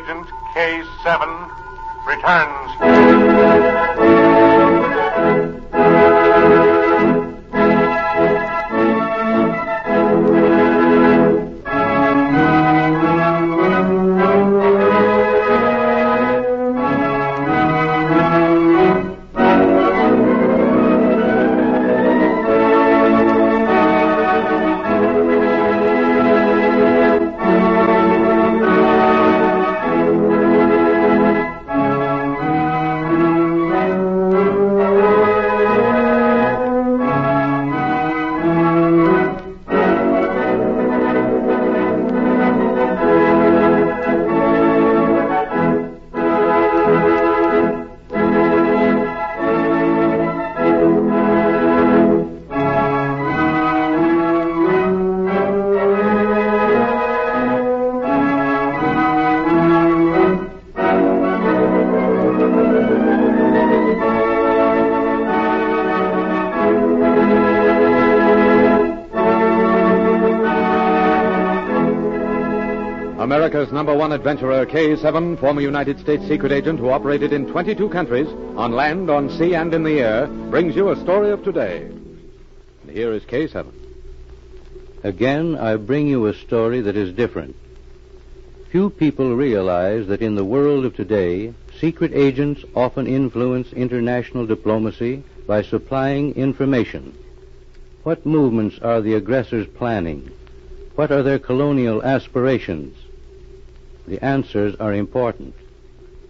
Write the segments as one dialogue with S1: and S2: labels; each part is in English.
S1: Agent K7 returns.
S2: America's #1 adventurer, K7, former United States secret agent who operated in 22 countries, on land, on sea, and in the air, brings you a story of today. And here is K7.
S3: Again, I bring you a story that is different. Few people realize that in the world of today, secret agents often influence international diplomacy by supplying information. What movements are the aggressors planning? What are their colonial aspirations? The answers are important,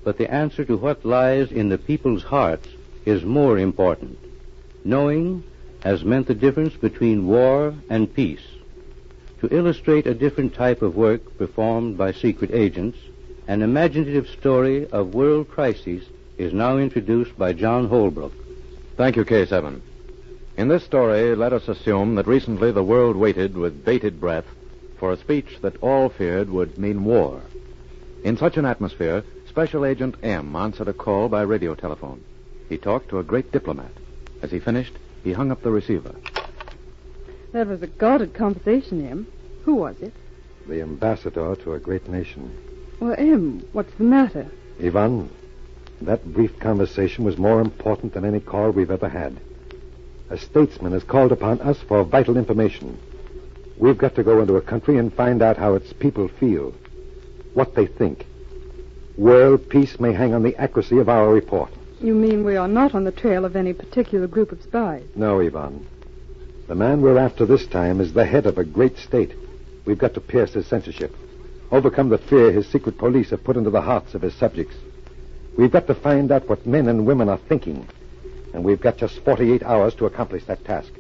S3: but the answer to what lies in the people's hearts is more important. Knowing has meant the difference between war and peace. To illustrate a different type of work performed by secret agents, an imaginative story of world crises is now introduced by John Holbrook.
S2: Thank you, K7. In this story, let us assume that recently the world waited with bated breath for a speech that all feared would mean war. In such an atmosphere, Special Agent M answered a call by radio telephone. He talked to a great diplomat. As he finished, he hung up the receiver.
S4: That was a guarded conversation, M. Who was it?
S5: The ambassador to a great nation.
S4: Well, M, what's the matter?
S5: Ivan, that brief conversation was more important than any call we've ever had. A statesman has called upon us for vital information. We've got to go into a country and find out how its people feel, what they think. World peace may hang on the accuracy of our report.
S4: You mean we are not on the trail of any particular group of spies?
S5: No, Ivan. The man we're after this time is the head of a great state. We've got to pierce his censorship, overcome the fear his secret police have put into the hearts of his subjects. We've got to find out what men and women are thinking, and we've got just 48 hours to accomplish that task.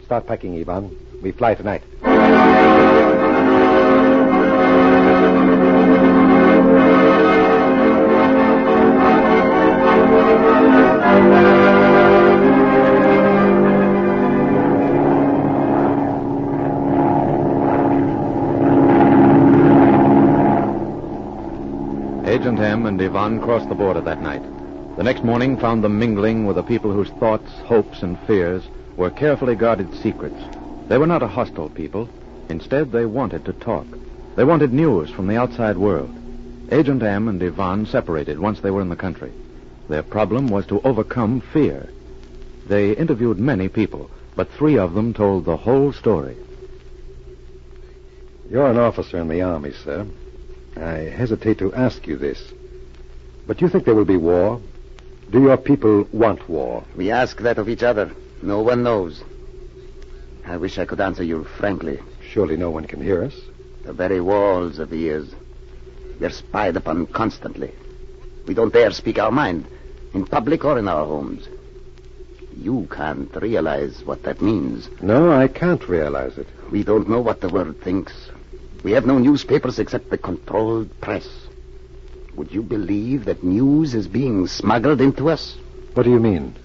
S5: Start packing, Ivan. We fly tonight.
S2: Agent M and Ivan crossed the border that night. The next morning found them mingling with a people whose thoughts, hopes, and fears were carefully guarded secrets. They were not a hostile people. Instead, they wanted to talk. They wanted news from the outside world. Agent M and Ivan separated once they were in the country. Their problem was to overcome fear. They interviewed many people, but 3 of them told the whole story.
S5: You're an officer in the Army, sir. I hesitate to ask you this, but you think there will be war? Do your people want war?
S6: We ask that of each other. No one knows. I wish I could answer you frankly.
S5: Surely no one can hear us.
S6: The very walls of the ears. We're spied upon constantly. We don't dare speak our mind, in public or in our homes. You can't realize what that means.
S5: No, I can't realize it.
S6: We don't know what the world thinks. We have no newspapers except the controlled press. Would you believe that news is being smuggled into us?
S5: What do you mean?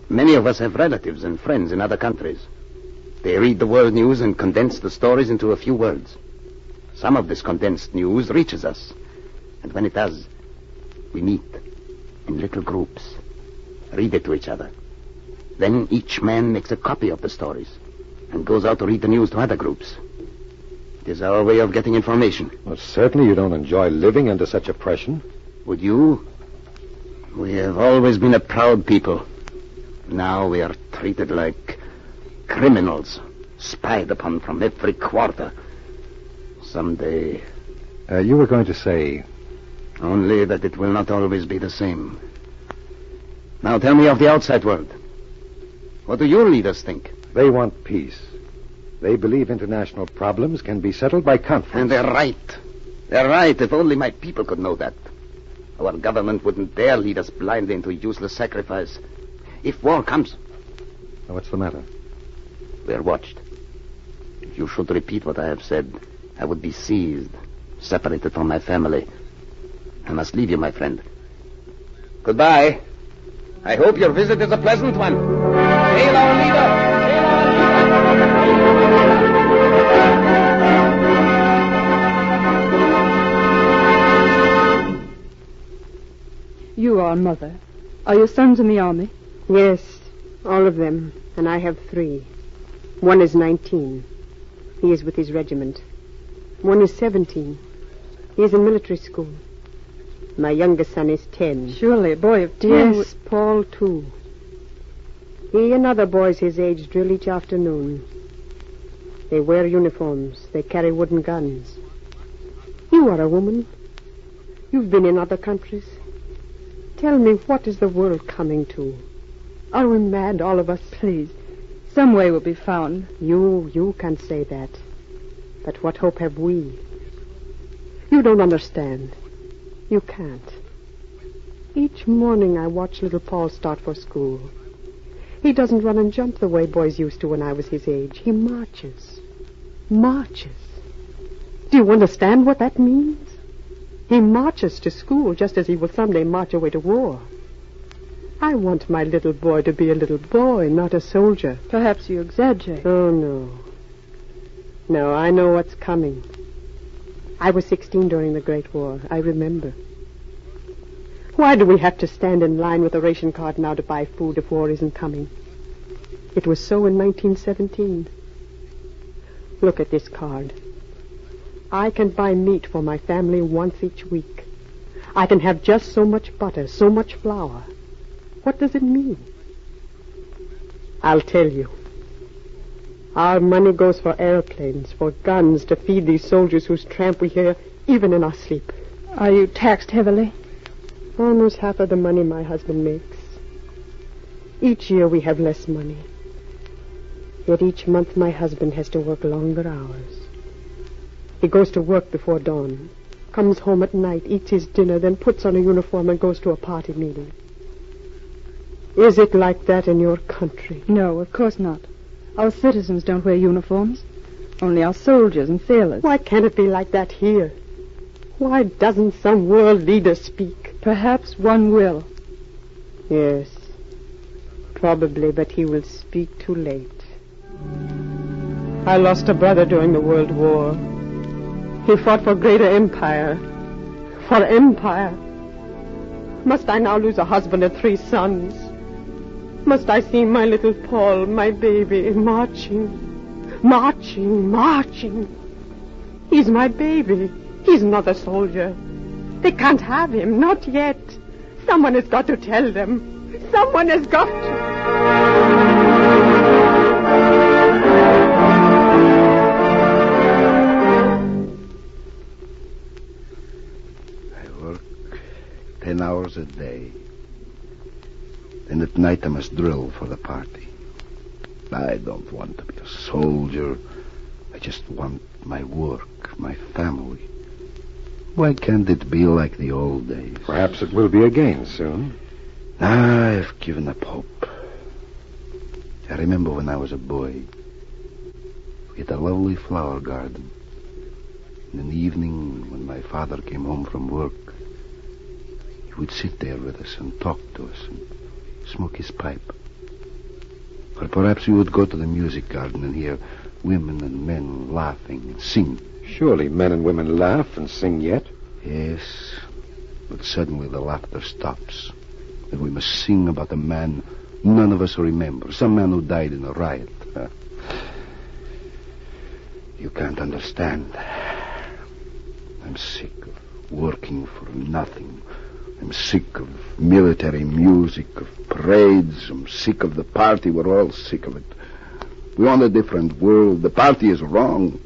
S6: Many of us have relatives and friends in other countries. They read the world news and condense the stories into a few words. Some of this condensed news reaches us. And when it does, we meet in little groups, read it to each other. Then each man makes a copy of the stories and goes out to read the news to other groups. It is our way of getting information.
S5: Well, certainly you don't enjoy living under such oppression.
S6: Would you? We have always been a proud people. Now we are treated like criminals, spied upon from every quarter. Someday...
S5: You were going to say...
S6: Only that it will not always be the same. Now tell me of the outside world. What do your leaders think?
S5: They want peace. They believe international problems can be settled by conference.
S6: And they're right. They're right. If only my people could know that. Our government wouldn't dare lead us blindly into useless sacrifice. If war comes...
S5: What's the matter?
S6: We're watched. If you should repeat what I have said, I would be seized, separated from my family. I must leave you, my friend. Goodbye. I hope your visit is a pleasant one. Hail our leader! Hail our leader!
S4: You are mother. Are your sons in the army?
S7: Yes, all of them. And I have 3. One is 19. He is with his regiment. One is 17. He is in military school. My youngest son is 10.
S4: Surely a boy of 10...
S7: Yes, Paul, too. He and other boys his age drill each afternoon. They wear uniforms. They carry wooden guns. You are a woman. You've been in other countries. Tell me, what is the world coming to? Are we mad, all of us?
S4: Please, some way will be found.
S7: You can say that. But what hope have we? You don't understand. You can't. Each morning I watch little Paul start for school. He doesn't run and jump the way boys used to when I was his age. He marches. Marches. Do you understand what that means? He marches to school just as he will someday march away to war. I want my little boy to be a little boy, not a soldier.
S4: Perhaps you exaggerate.
S7: Oh, no. No, I know what's coming. I was 16 during the Great War. I remember. Why do we have to stand in line with a ration card now to buy food if war isn't coming? It was so in 1917. Look at this card. I can buy meat for my family once each week. I can have just so much butter, so much flour. What does it mean? I'll tell you. Our money goes for airplanes, for guns, to feed these soldiers whose tramp we hear even in our sleep.
S4: Are you taxed heavily?
S7: Almost half of the money my husband makes. Each year we have less money. Yet each month my husband has to work longer hours. He goes to work before dawn, comes home at night, eats his dinner, then puts on a uniform and goes to a party meeting. Is it like that in your country?
S4: No, of course not. Our citizens don't wear uniforms. Only our soldiers and sailors.
S7: Why can't it be like that here? Why doesn't some world leader speak?
S4: Perhaps one will.
S7: Yes, probably, but he will speak too late. I lost a brother during the World War. He fought for greater empire. For empire. Must I now lose a husband and 3 sons? Must I see my little Paul, my baby, marching, marching, marching? He's my baby. He's not a soldier. They can't have him, not yet. Someone has got to tell them. Someone has got to.
S8: I work 10 hours a day. Then at night I must drill for the party. I don't want to be a soldier. I just want my work, my family. Why can't it be like the old days?
S5: Perhaps it will be again soon.
S8: I've given up hope. I remember when I was a boy. We had a lovely flower garden. And in the evening, when my father came home from work, he would sit there with us and talk to us and smoke his pipe. Or perhaps we would go to the music garden and hear women and men laughing and sing.
S5: Surely men and women laugh and sing yet.
S8: Yes, but suddenly the laughter stops. And we must sing about a man none of us remember. Some man who died in a riot. You can't understand. I'm sick of working for nothing. I'm sick of military music, of parades. I'm sick of the party. We're all sick of it. We want a different world. The party is wrong.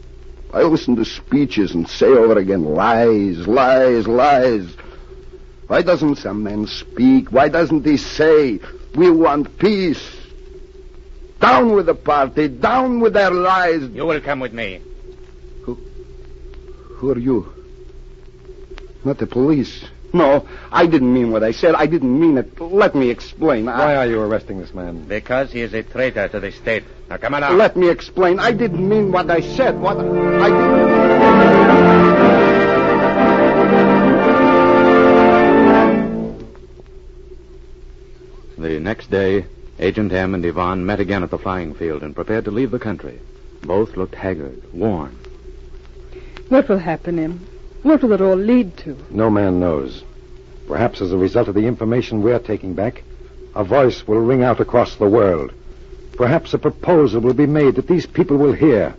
S8: I listen to speeches and say over again, lies, lies, lies. Why doesn't some man speak? Why doesn't he say, we want peace? Down with the party, down with their lies.
S9: You will come with me.
S8: Who are you? Not the police. No, I didn't mean what I said. I didn't mean it. Let me explain.
S5: Why are you arresting this man?
S9: Because he is a traitor to the state. Now, come on out.
S8: Let me explain. I didn't mean what I said. What I didn't...
S2: The next day, Agent M and Yvonne met again at the flying field and prepared to leave the country. Both looked haggard, worn.
S4: What will happen, Em? What will it all lead to?
S5: No man knows. Perhaps as a result of the information we're taking back, a voice will ring out across the world. Perhaps a proposal will be made that these people will hear.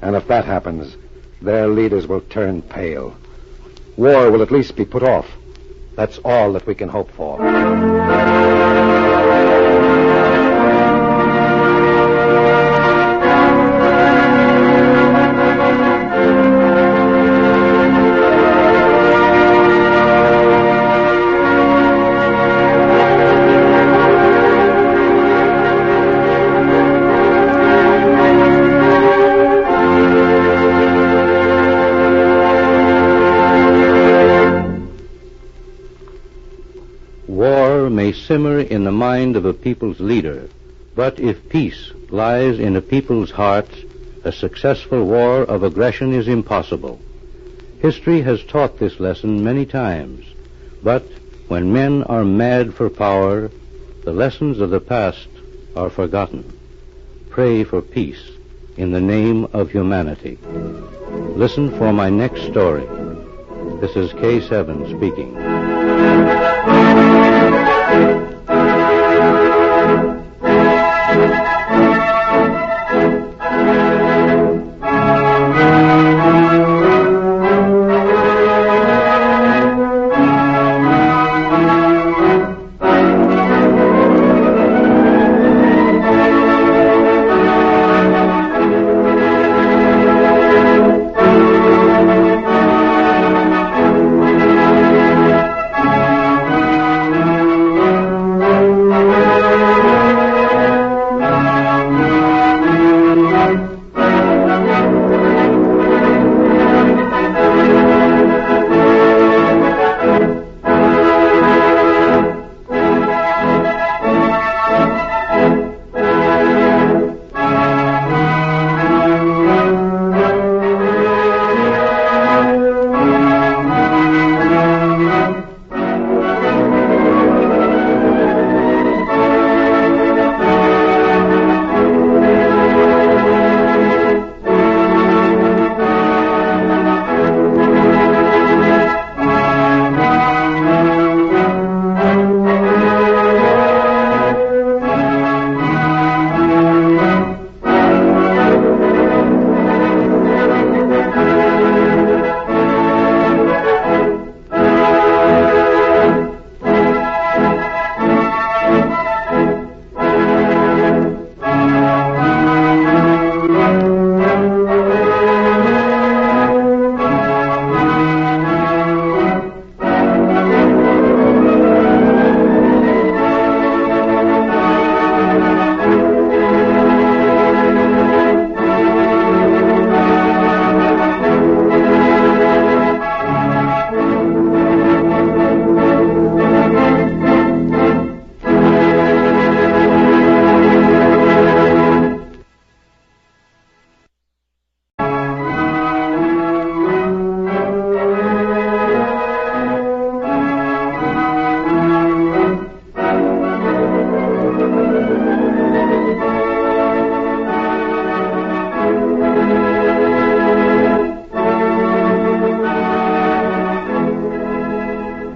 S5: And if that happens, their leaders will turn pale. War will at least be put off. That's all that we can hope for.
S3: War may simmer in the mind of a people's leader, but if peace lies in a people's hearts, a successful war of aggression is impossible. History has taught this lesson many times, but when men are mad for power, the lessons of the past are forgotten. Pray for peace in the name of humanity. Listen for my next story. This is K7 speaking.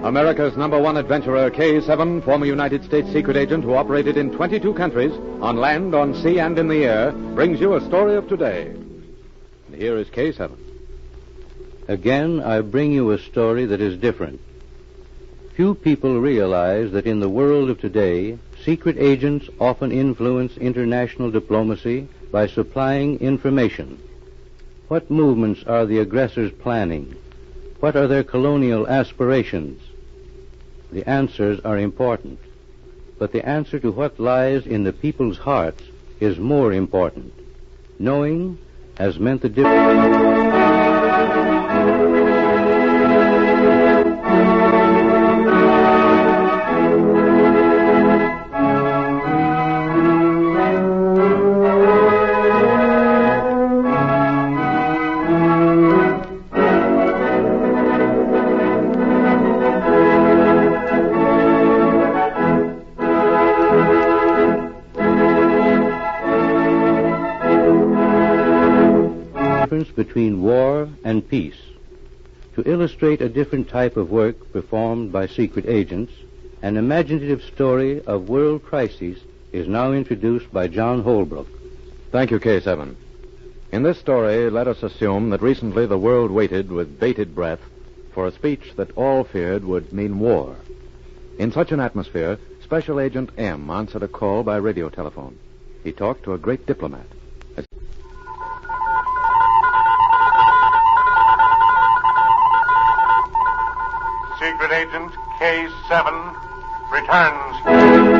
S2: America's #1 adventurer, K7, former United States secret agent who operated in 22 countries, on land, on sea, and in the air, brings you a story of today. And here is K7.
S3: Again, I bring you a story that is different. Few people realize that in the world of today, secret agents often influence international diplomacy by supplying information. What movements are the aggressors planning? What are their colonial aspirations? The answers are important, but the answer to what lies in the people's hearts is more important. Knowing has meant the difference. Between war and peace. To illustrate a different type of work performed by secret agents, an imaginative story of world crises is now introduced by John Holbrook.
S2: Thank you, K7. In this story, let us assume that recently the world waited with bated breath for a speech that all feared would mean war. In such an atmosphere, Special Agent M answered a call by radio telephone. He talked to a great diplomat.
S1: Secret Agent K7 returns.